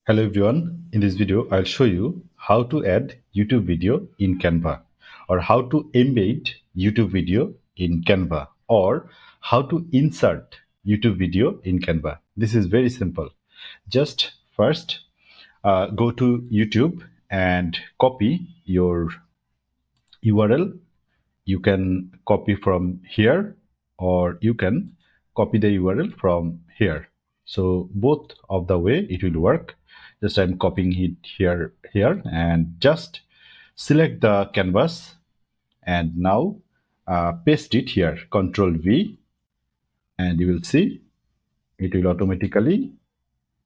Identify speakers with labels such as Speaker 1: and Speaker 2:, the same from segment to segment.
Speaker 1: Hello everyone, in this video I'll show you how to add YouTube video in Canva, or how to embed YouTube video in Canva, or how to insert YouTube video in Canva. This is very simple. Just first go to YouTube and copy your URL. You can copy from here, or you can copy the URL from here. So both of the way it will work. Just I'm copying it here, and just select the canvas, and now paste it here. Control V, and you will see it will automatically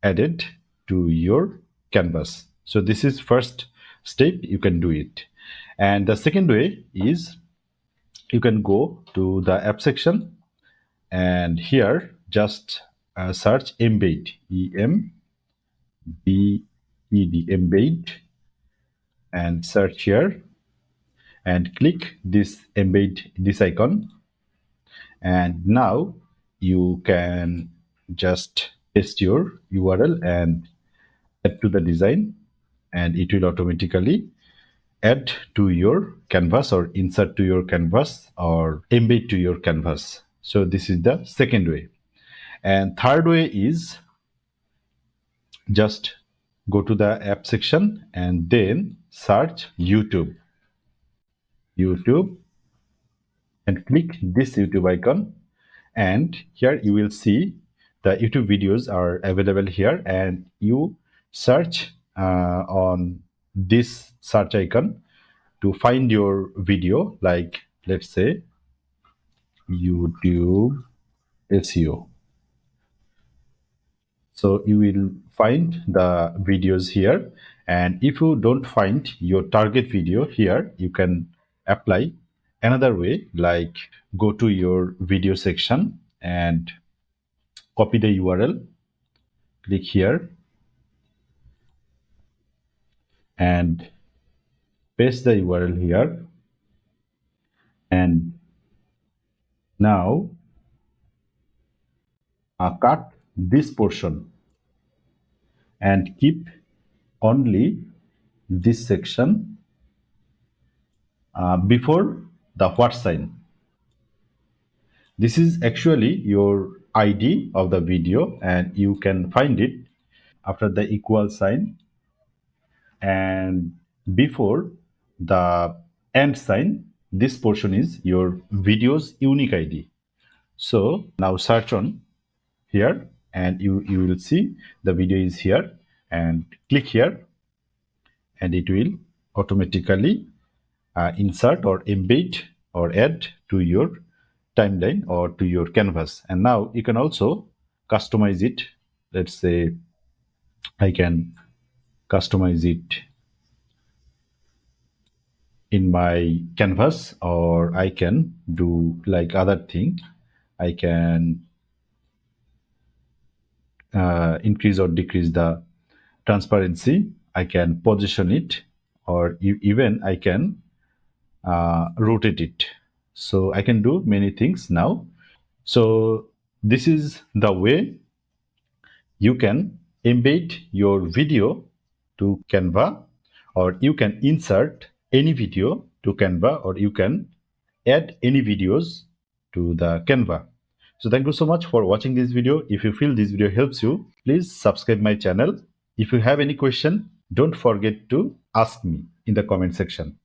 Speaker 1: added to your canvas. So this is first step, you can do it. And the second way is, you can go to the app section, and here just search Embed, Embed, Embed, and search here, and click this embed, this icon, and now you can just paste your URL and add to the design, and it will automatically add to your canvas, or insert to your canvas, or embed to your canvas. So this is the second way. And third way is, just go to the app section and then search YouTube, and click this YouTube icon, and here you will see the YouTube videos are available here, and you search on this search icon to find your video, like let's say YouTube SEO. So you will find the videos here, and if you don't find your target video here, you can apply another way, like go to your video section and copy the URL, click here, and paste the URL here, and now cut this portion and keep only this section before the what sign. This is actually your ID of the video, and you can find it after the equal sign and before the and sign. This portion is your video's unique ID. So now search on here, and you will see the video is here, and click here, and it will automatically insert or embed or add to your timeline or to your canvas. And now you can also customize it. Let's say I can customize it in my canvas, or I can do like other thing. I can increase or decrease the transparency. I can position it, or even I can rotate it. So I can do many things now. So this is the way you can embed your video to Canva, or you can insert any video to Canva, or you can add any videos to the Canva. So thank you so much for watching this video. If you feel this video helps you, please subscribe my channel. If you have any question, don't forget to ask me in the comment section.